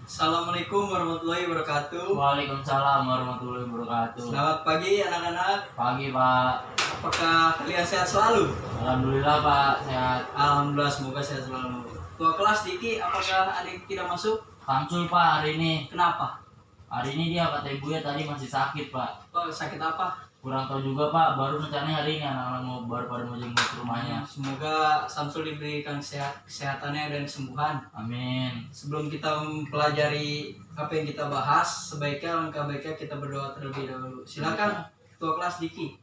Assalamualaikum warahmatullahi wabarakatuh. Waalaikumsalam warahmatullahi wabarakatuh. Selamat pagi anak-anak. Pagi Pak. Apakah kalian sehat selalu? Alhamdulillah Pak, sehat. Alhamdulillah, semoga sehat selalu. Tua kelas Diki, apakah adik tidak masuk? Kamsul Pak hari ini. Kenapa? Hari ini dia kata ibunya tadi masih sakit Pak. Oh, sakit apa? Kurang tahu juga Pak, baru rencananya hari ini anak-anak baru pada mau jenguk ke rumahnya. Semoga Samsul diberikan kesehatannya dan kesembuhan. Amin. Sebelum kita mempelajari apa yang kita bahas, langkah baiknya kita berdoa terlebih dahulu. Silakan Tua kelas Diki.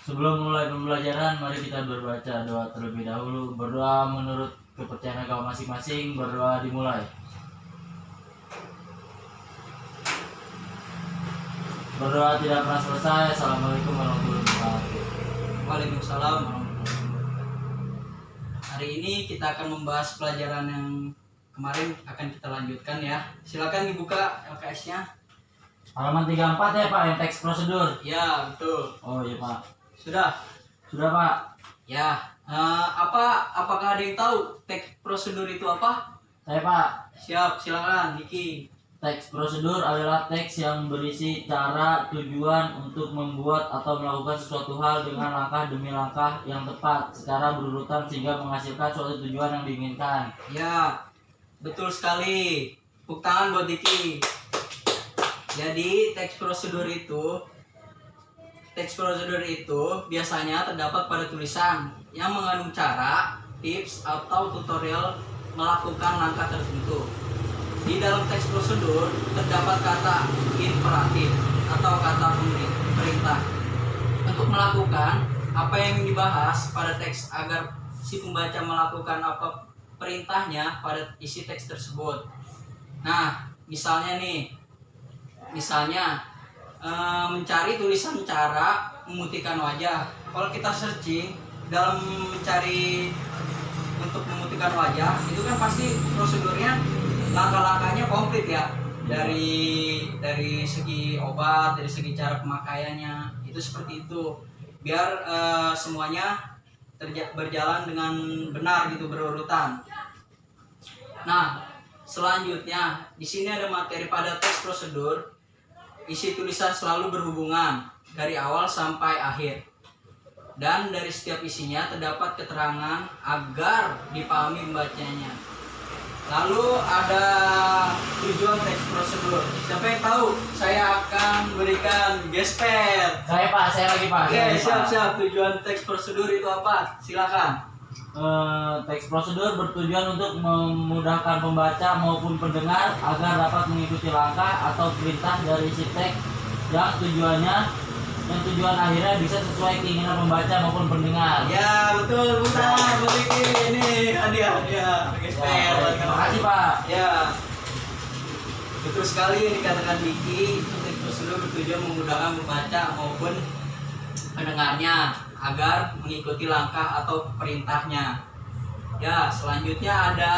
Sebelum mulai pembelajaran, mari kita berbaca doa terlebih dahulu. Berdoa menurut kepercayaan agama masing-masing. Berdoa dimulai. Berdoa tidak pernah selesai. Assalamualaikum warahmatullahi wabarakatuh. Waalaikumsalam warahmatullahi wabarakatuh. Hari ini kita akan membahas pelajaran yang kemarin akan kita lanjutkan ya. Silakan dibuka LKS-nya. Halaman 34 ya Pak, yang teks prosedur. Ya, betul. Oh iya Pak. Sudah. Sudah Pak. Ya. Apakah ada yang tahu teks prosedur itu apa? Saya Pak. Siap, silakan Diki. Teks prosedur adalah teks yang berisi cara, tujuan untuk membuat atau melakukan sesuatu hal dengan langkah demi langkah yang tepat secara berurutan sehingga menghasilkan suatu tujuan yang diinginkan. Ya, betul sekali. Tepuk tangan buat Diki. Jadi teks prosedur itu biasanya terdapat pada tulisan yang mengandung cara, tips, atau tutorial melakukan langkah tertentu. Di dalam teks prosedur terdapat kata imperatif atau kata perintah untuk melakukan apa yang dibahas pada teks agar si pembaca melakukan apa perintahnya pada isi teks tersebut. Nah, misalnya mencari tulisan cara memutihkan wajah. Kalau kita searching dalam mencari untuk memutihkan wajah, itu kan pasti prosedurnya langkah-langkahnya komplit ya, dari segi obat, dari segi cara pemakaiannya, itu seperti itu biar semuanya berjalan dengan benar gitu, berurutan. Nah, selanjutnya di sini ada materi pada teks prosedur. Isi tulisan selalu berhubungan dari awal sampai akhir, dan dari setiap isinya terdapat keterangan agar dipahami pembacanya. Lalu ada tujuan teks prosedur. Siapa yang tahu? Saya akan berikan gesper. Saya Pak, saya lagi Pak. Oke, siap. Tujuan teks prosedur itu apa? Silakan. Teks prosedur bertujuan untuk memudahkan pembaca maupun pendengar agar dapat mengikuti langkah atau perintah dari isi teks yang tujuan akhirnya bisa sesuai keinginan pembaca maupun pendengar. Ya, betul. Bukan, ini hadiah gesper. Terima kasih Pak. Ya, betul sekali yang dikatakan Diki. Teks prosedur bertujuan memudahkan pembaca maupun pendengarnya agar mengikuti langkah atau perintahnya. Ya, selanjutnya ada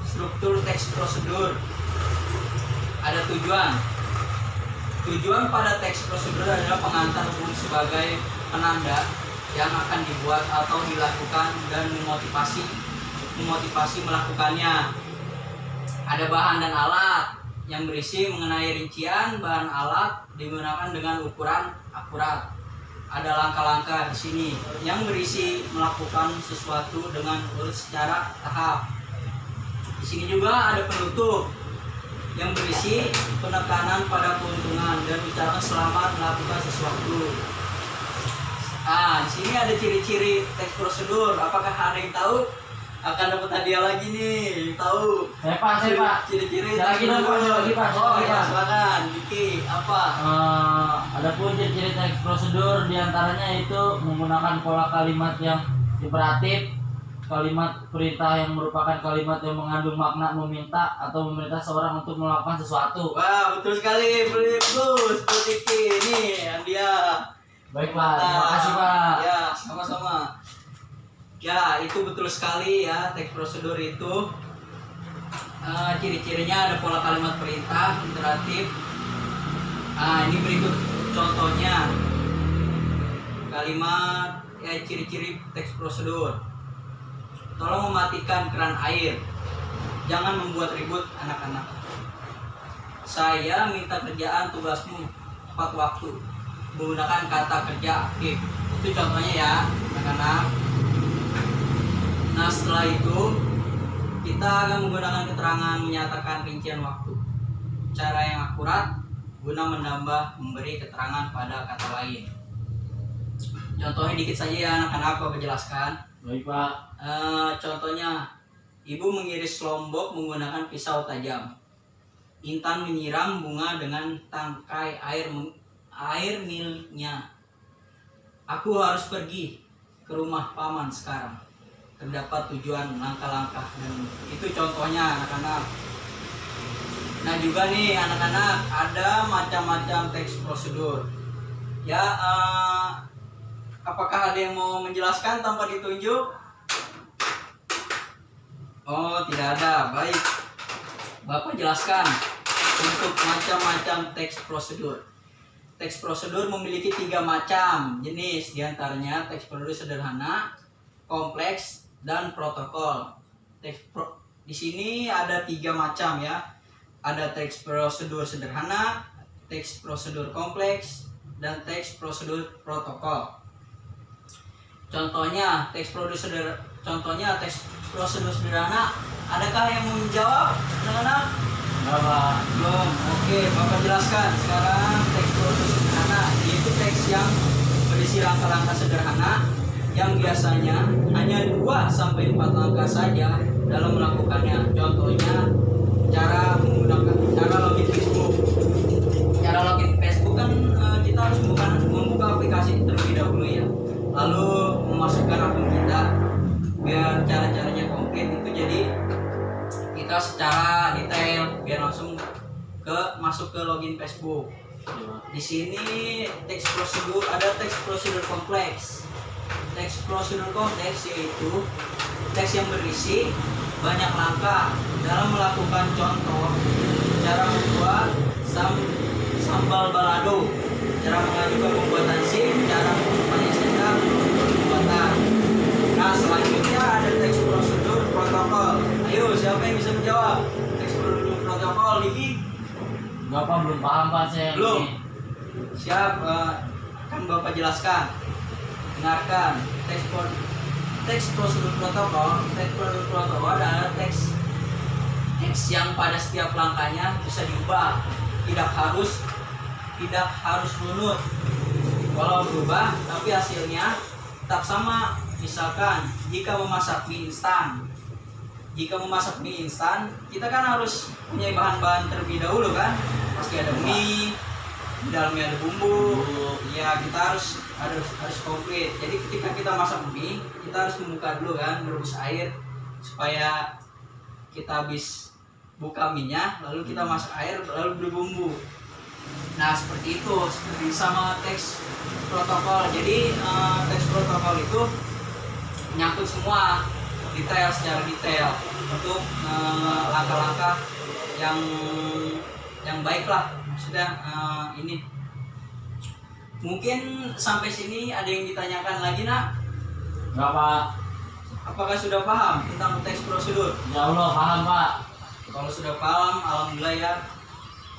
struktur teks prosedur. Ada tujuan. Tujuan pada teks prosedur adalah pengantar umum sebagai penanda yang akan dibuat atau dilakukan dan memotivasi melakukannya. Ada bahan dan alat yang berisi mengenai rincian bahan alat digunakan dengan ukuran akurat. Ada langkah-langkah di sini yang berisi melakukan sesuatu dengan urut secara tahap. Di sini juga ada penutup yang berisi penekanan pada keuntungan dan ucapan selamat melakukan sesuatu. Di sini ada ciri-ciri teks prosedur. Apakah ada yang tahu? Akan dapat hadiah lagi nih. Tahu? Saya Pak. Ciri-ciri Saya lagi Pak. Silakan. Diki, apa? Adapun ciri-ciri teks prosedur diantaranya itu menggunakan pola kalimat yang imperatif, kalimat perintah yang merupakan kalimat yang mengandung makna meminta atau memerintah seorang untuk melakukan sesuatu. Wah, betul sekali. Bagus, Diki. Ini hadiah. Baik Pak, terima kasih Pak. Ya, sama-sama. Ya, itu betul sekali ya, teks prosedur itu ciri-cirinya ada pola kalimat perintah, imperatif. Ini berikut contohnya. Kalimat ciri-ciri teks prosedur. Tolong mematikan keran air. Jangan membuat ribut anak-anak. Saya minta kerjaan tugasmu tepat waktu, menggunakan kata kerja aktif. Itu contohnya ya anak-anak. Nah setelah itu kita akan menggunakan keterangan menyatakan rincian waktu, cara yang akurat guna menambah memberi keterangan pada kata lain. Contohnya dikit saja ya anak-anak, Bapak jelaskan. Baik Pak. Contohnya, ibu mengiris lombok menggunakan pisau tajam. Intan menyiram bunga dengan tangkai air milnya. Aku harus pergi ke rumah paman sekarang. Terdapat tujuan langkah-langkah dan itu contohnya anak-anak. Nah juga nih anak-anak, ada macam-macam teks prosedur. Ya, apakah ada yang mau menjelaskan tanpa ditunjuk? Oh, tidak ada. Baik. Bapak jelaskan untuk macam-macam teks prosedur. Teks prosedur memiliki 3 macam jenis, diantaranya teks prosedur sederhana, kompleks, dan protokol. Di sini ada 3 macam ya. Ada teks prosedur sederhana, teks prosedur kompleks, dan teks prosedur protokol. Contohnya teks prosedur sederhana. Adakah yang mau menjawab, anak-anak? Bapak. Belum. Oke, Bapak jelaskan sekarang teks prosedur sederhana, yaitu teks yang berisi langkah-langkah sederhana yang biasanya hanya 2 sampai 4 langkah saja dalam melakukannya. Contohnya cara login Facebook. Cara login Facebook kan kita harus membuka aplikasi terlebih dahulu ya. Lalu memasukkan akun kita biar cara-caranya komplit itu, jadi kita secara detail biar langsung masuk ke login Facebook. Di sini teks prosedur, ada teks prosedur kompleks. Teks prosedur kompleks yaitu teks yang berisi banyak langkah dalam melakukan, contoh cara membuat sambal balado, cara mengajukan pembuatan SIM, cara menyimpannya sendal pembuatan. Nah selanjutnya ada teks prosedur protokol. Ayo siapa yang bisa menjawab teks prosedur protokol ini? Bapak belum paham Pak saya. Belum. Siap, akan Bapak jelaskan. Dengarkan teks prosedur protokol. Teks prosedur protokol adalah teks yang pada setiap langkahnya bisa diubah, tidak harus runut. Walau berubah tapi hasilnya tetap sama. Misalkan jika memasak mie instan, kita kan harus punya bahan-bahan terlebih dahulu kan. Pasti ada mie, di dalamnya ada bumbu. Ya kita harus komplit. Jadi ketika kita masak mie, kita harus membuka dulu kan, merebus air supaya kita habis buka minyak, lalu kita masak air, lalu berbumbu. Nah seperti itu, seperti sama teks protokol. Jadi teks protokol itu menyangkut semua secara detail untuk langkah-langkah yang baik lah. Maksudnya ini mungkin sampai sini ada yang ditanyakan lagi nak? Enggak Pak. Apakah sudah paham tentang teks prosedur? Ya Allah paham Pak. Kalau sudah paham, alhamdulillah ya.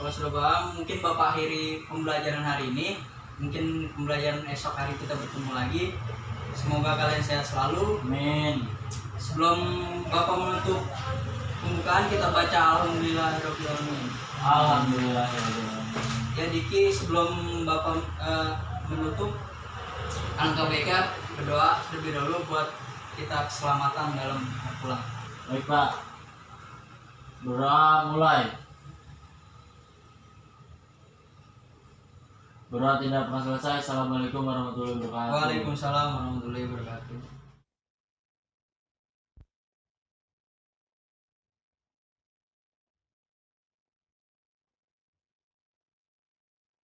Kalau sudah paham, mungkin Bapak akhiri pembelajaran hari ini. Mungkin pembelajaran esok hari kita bertemu lagi. Semoga kalian sehat selalu. Amin. Sebelum Bapak menutup pembukaan, kita baca Alhamdulillahirabbil alamin. Alhamdulillah. Ya Diki, sebelum Bapak menutup, alangkah baiknya berdoa terlebih dahulu buat kita keselamatan dalam pulang. Baik Pak. Doa mulai. Doa tidak pernah selesai. Assalamualaikum warahmatullahi wabarakatuh. Waalaikumsalam warahmatullahi wabarakatuh.